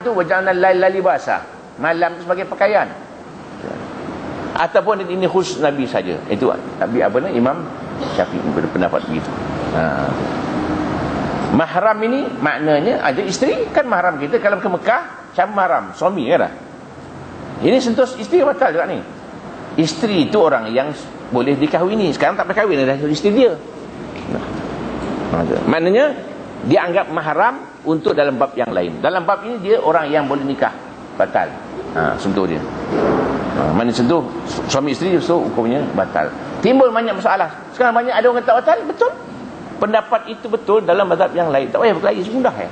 tu waja'alna al-laila libasa, malam tu sebagai pakaian. Ataupun ini khusus Nabi saja. Itu Nabi Imam Syafi'i berpendapat begitu. Mahram ini maknanya ada isteri, kan mahram kita. Kalau ke Mekah, siapa mahram? Suami kan? Ini sentuh isteri batal juga ni. Isteri itu orang yang boleh dikahwini. Sekarang tak berkahwin, dah isteri dia. Maknanya dia anggap mahram untuk dalam bab yang lain. Dalam bab ini dia orang yang boleh nikah, batal. Sentuh dia. Mana sentuh suami isteri, so hukumnya batal. Timbul banyak masalah. Sekarang banyak ada orang kata batal, betul. Pendapat itu betul dalam mazhab yang lain. Tak payah berkelahi, semudah ya.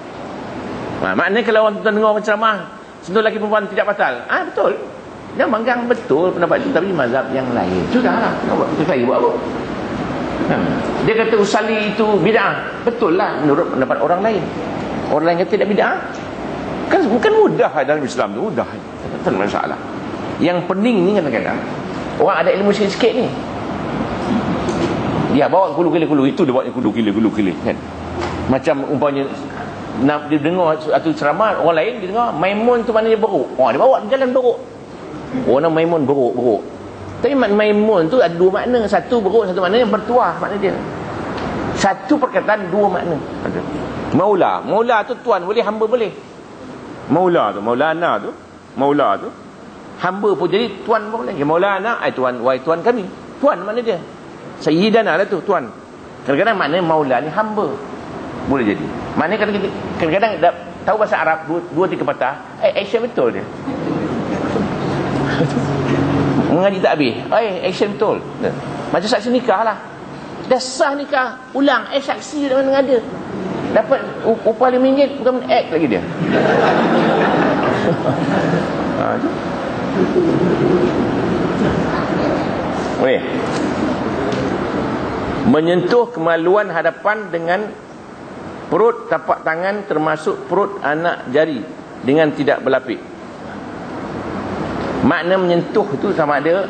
Maknanya kalau orang tuan dengar orang ceramah sentuh lelaki perempuan tidak batal. Betul. Dia manggang betul pendapat itu, tapi mazhab yang lain. Sudahlah. Kita berkelahi buat apa? Dia kata usali itu bid'ah. Betul lah menurut pendapat orang lain. Orang lain kata tidak bid'ah. Kan bukan mudah dalam Islam tu, mudah. Tak ada masalah. Yang pening ni kadang-kadang orang ada ilmu sikit-sikit ni, dia bawa kulu-kulu, itu dia bawa kulu-kulu kan. Macam umpamanya dia dengar satu ceramah orang lain, dia dengar Maimun tu maknanya beruk. Dia bawa jalan beruk. Orang Maimun beruk. Tapi Maimun tu ada dua makna. Satu beruk, satu makna yang bertuah makna dia. Satu perkataan dua makna. Maula tu tuan boleh, hamba boleh. Maula tu, Maulana tu, Maula tu hamba pun jadi, tuan pun boleh. Maulana tuan, wahai tuan kami. Tuan makna dia. Sayyidana lah tu, tuan. Kadang-kadang makna maula ni hamba. Boleh jadi. Maknanya kadang-kadang tahu bahasa Arab dua tiga patah, action betul dia. Mengaji tak habis, action betul. Macam saksi nikah lah. Dah sah nikah, ulang, saksi dah mana ada. Dapat upah RM5, bukan act lagi dia. Boleh. Menyentuh kemaluan hadapan dengan perut tapak tangan termasuk perut anak jari dengan tidak berlapik. Makna menyentuh itu sama ada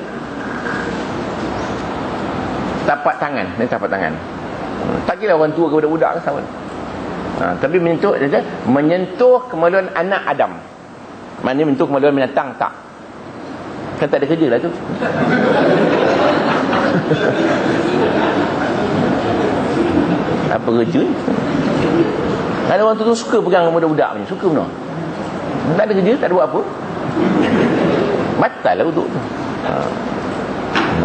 tapak tangan dan tapak tangan. Tak kira orang tua kepada budak sama. Tapi menyentuh kemaluan anak Adam. Maknanya menyentuh kemaluan binatang tak. Kan tak ada kerja lah tu. Apa kerja ni? Ada orang tu suka pegang budak-budak ni, suka benar. Tak ada kerja, tak ada buat apa. Batal lah untuk tu.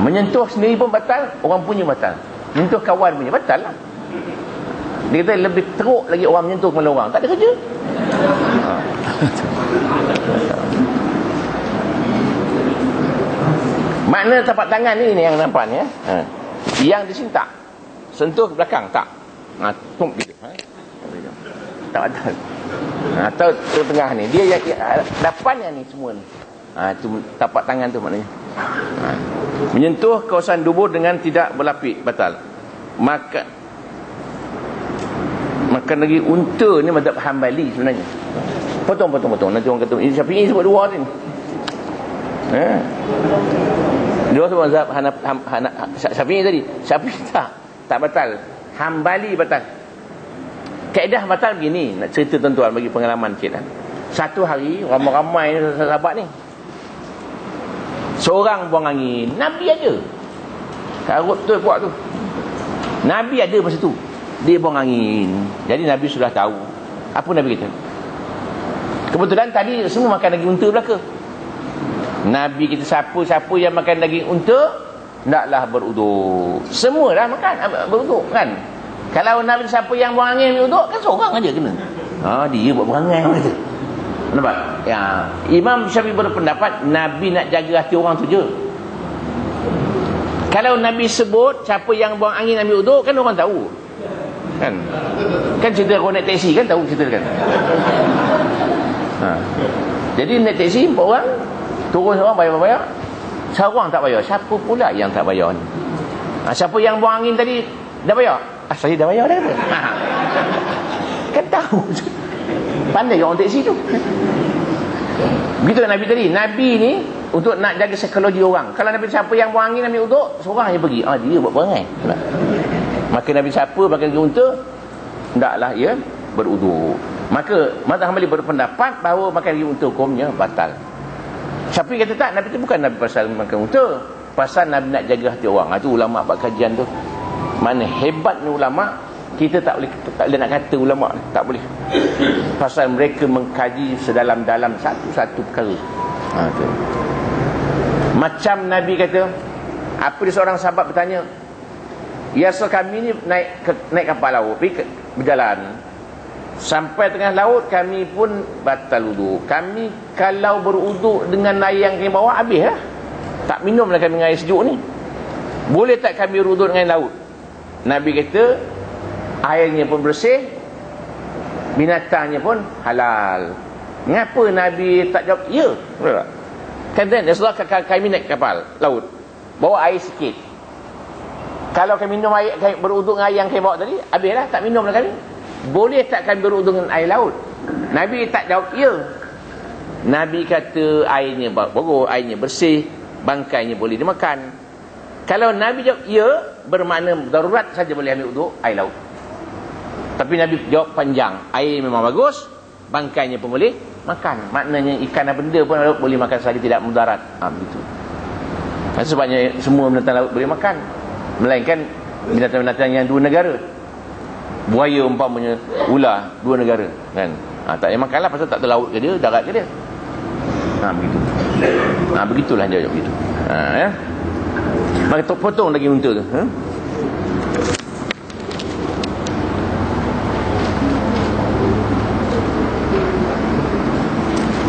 Menyentuh sendiri pun batal, orang punya batal. Menyentuh kawan punya batal lah. Dia kata lebih teruk lagi orang menyentuh kepala orang, tak ada kerja. Makna tapak tangan ni yang nampak ni yang di sini tak sentuh ke belakang, tak tump gitu, tak ada. Atau tengah ni dia yang depannya ni semua ni, tu tapak tangan tu maknanya. Menyentuh kawasan dubur dengan tidak berlapik batal. Makan lagi unta ni mazhab Hambali sebenarnya. Potong. Nanti orang kata ini Syafi'i sebut dua ni. Dia sebut mazhab Syafi'i tadi. Syafi'i tak batal. Hambali batal. Kaedah batal begini, nak cerita tuan-tuan bagi pengalaman sikit. Satu hari ramai-ramai sahabat ni, seorang buang angin. Nabi ada. Karut tu buat tu. Nabi ada masa tu. Dia buang angin. Jadi Nabi sudah tahu. Apa Nabi kata? Kebetulan tadi semua makan daging unta belaka. Nabi kita siapa yang makan daging unta hendaklah beruduk. Semua dah makan beruduk kan. Kalau Nabi siapa yang buang angin beruduk, kan seorang aja kena. Dia buat berangan kata. Nampak? Ya, Imam Syafi'i berpendapat Nabi nak jaga hati orang tu je. Kalau Nabi sebut siapa yang buang angin ambil uduk, kan orang tahu. Kan cerita kau naik taksi kan, tahu cerita kan. Jadi naik taksi 4 orang, turun seorang bayar. Seorang tak bayar. Siapa pula yang tak bayar ni? Siapa yang buang angin tadi dah bayar? Saya dah bayar dah kata. Kan tahu. Pandai orang taksi tu. Begitu Nabi tadi. Nabi ni untuk nak jaga psikologi orang. Kalau Nabi siapa yang buang angin ambil uduk, seorang je pergi. Dia buat perangai. Maka Nabi siapa makan daging unta, hendaklah ia beruduk. Maka mazhab Hambali berpendapat bahawa makan daging unta hukumnya batal. Syafi'i kata tak, Nabi tu bukan Nabi pasal makan unta, pasal Nabi nak jaga hati orang. Itu ulama buat kajian tu. Mana hebatnya ulama, kita tak boleh nak kata ulama, tak boleh. Pasal mereka mengkaji sedalam-dalam satu-satu perkara. Tu. Macam Nabi kata, apa dia seorang sahabat bertanya, ya, so kami ni naik kapal laut, pergi berjalan sampai tengah laut, kami pun batal wuduk. Kami kalau berwuduk dengan air yang kami bawa, habis lah. Tak minumlah kami dengan air sejuk ni. Boleh tak kami berwuduk dengan laut? Nabi kata, airnya pun bersih, binatangnya pun halal. Mengapa Nabi tak jawab ya? Kata Rasulullah, kami naik kapal laut, bawa air sikit. Kalau kami minum air, berwuduk dengan air yang kami bawa tadi, habislah, tak minumlah kami. Boleh tak kami berwuduk dengan air laut? Nabi tak jawab ya. Nabi kata airnya bagus, airnya bersih, bangkainya boleh dimakan. Kalau Nabi jawab ya, bermakna darurat saja boleh ambil wuduk air laut. Tapi Nabi jawab panjang, air memang bagus, bangkainya pun boleh makan. Maknanya ikan dan benda pun laut boleh makan saja, tidak mudarat. Begitu. Sebabnya semua binatang laut boleh makan, melainkan binatang-binatang yang dua negara. Buaya umpamanya, ular dua negara, kan? Tak payah makanlah, pasal tak tahu laut ke dia, darat ke dia. Begitu. Begitulah dia jawab begitu. Ya. Maka potong lagi unta tu.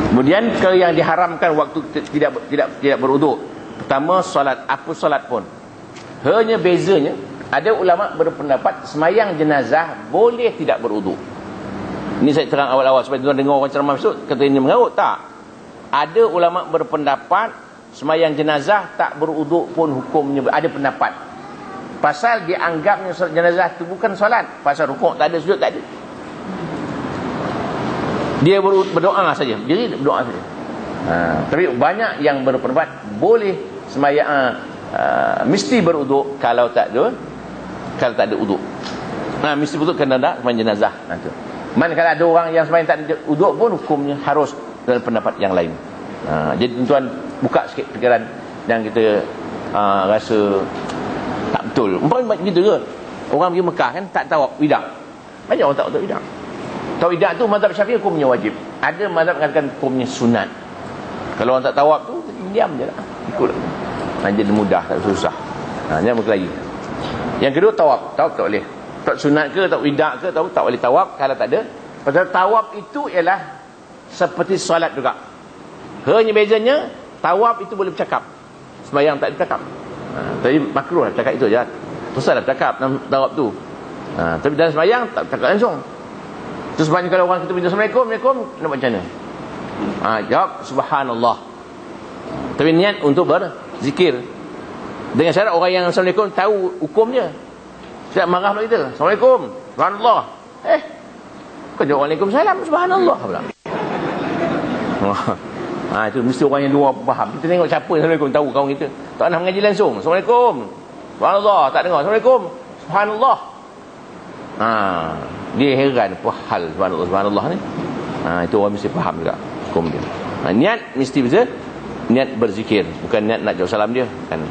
Kemudian perkara yang diharamkan waktu tidak berwuduk. Pertama, solat, apa solat pun. Hanya bezanya, ada ulama berpendapat semayang jenazah boleh tidak berwuduk. Ini saya terang awal-awal supaya tuan dengar orang ceramah besok kata ini mengarut. Tak. Ada ulama berpendapat semayang jenazah tak berwuduk pun hukumnya, ada pendapat. Pasal dianggapnya jenazah itu bukan solat, pasal rukuk tak ada, sujud tak ada. Dia berdoa saja, jadi berdoa saja. Tapi banyak yang berpendapat boleh semayang, mesti berwuduk kalau tak ada wuduk. Mesti berwuduk kena ada semayang jenazah. Manakala ada orang yang semayang tak ada wuduk pun hukumnya harus dalam pendapat yang lain. Jadi tuan-tuan buka sikit fikiran, dan kita rasa tak betul. Umpamanya begitu ke? Orang pergi Mekah kan tak tawaf wida. Banyak orang tak tawaf wida. Tawaf wida tu mazhab Syafi'i hukumnya wajib. Ada mazhab mengatakan hukumnya sunat. Kalau orang tak tawaf tu diam je lah, ikut. Jadi mudah, tak susah. Jangan berkelahi. Yang kedua, tawaf tak boleh. Tak sunat ke, tak wida ke, tak boleh tawaf kalau tak ada. Pasal tawaf itu ialah seperti solat juga. Hanya bezanya, tawaf itu boleh bercakap, sembahyang tak bercakap. Tapi makruh lah cakap itu je. Susah lah cakap dalam tawaf tu. Tapi dalam sembahyang tak cakap langsung. Itu sebabnya kalau orang kita minta Assalamualaikum, nak macam mana? Jawab Subhanallah. Tapi niat untuk berzikir. Dengan syarat orang yang Assalamualaikum tahu hukumnya. Tidak marah pula kita. Assalamualaikum, Subhanallah. Kau jawab Waalaikumsalam, Subhanallah pula. Itu mesti orang yang luar faham. Kita tengok siapa Assalamualaikum tahu kawan kita. Tak nak mengaji langsung. Assalamualaikum, Subhanallah. Tak dengar Assalamualaikum, Subhanallah. Dia heran apa hal Subhanallah ni. Itu orang mesti faham juga hukum dia. Niat mesti betul. Niat berzikir, bukan niat nak jawab salam dia kan.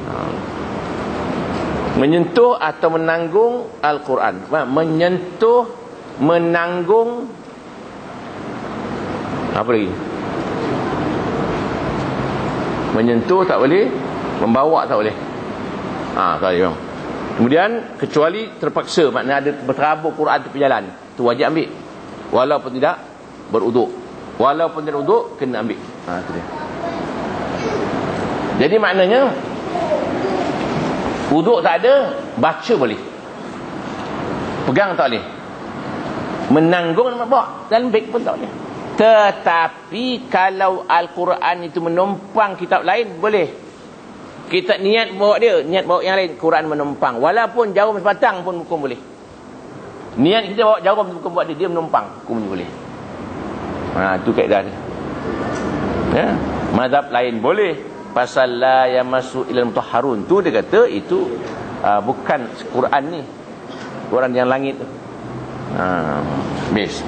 Menyentuh atau menanggung Al-Quran. Menyentuh, menanggung, apa lagi? Menyentuh tak boleh, membawa tak boleh. Tak boleh. Kemudian kecuali terpaksa, maknanya ada berterabur Quran tepi jalan, tu wajib ambil. Walaupun tidak berwuduk. Walaupun tidak berwuduk kena ambil. Itu dia. Jadi maknanya wuduk tak ada, baca boleh, pegang tak boleh, menanggung bawa dalam beg pun tak boleh. Tetapi kalau Al-Quran itu menumpang kitab lain, boleh. Kita niat bawa dia, niat bawa yang lain, Quran menumpang, walaupun jarum sebatang pun hukum boleh. Niat kita bawa jarum bukan buat dia menumpang, hukumnya boleh. Itu kaedah dia. Ya, mazhab lain boleh. Pasal la yamassu ilal mutahharun tu dia kata itu bukan Quran ni, Quran yang langit tu. Best.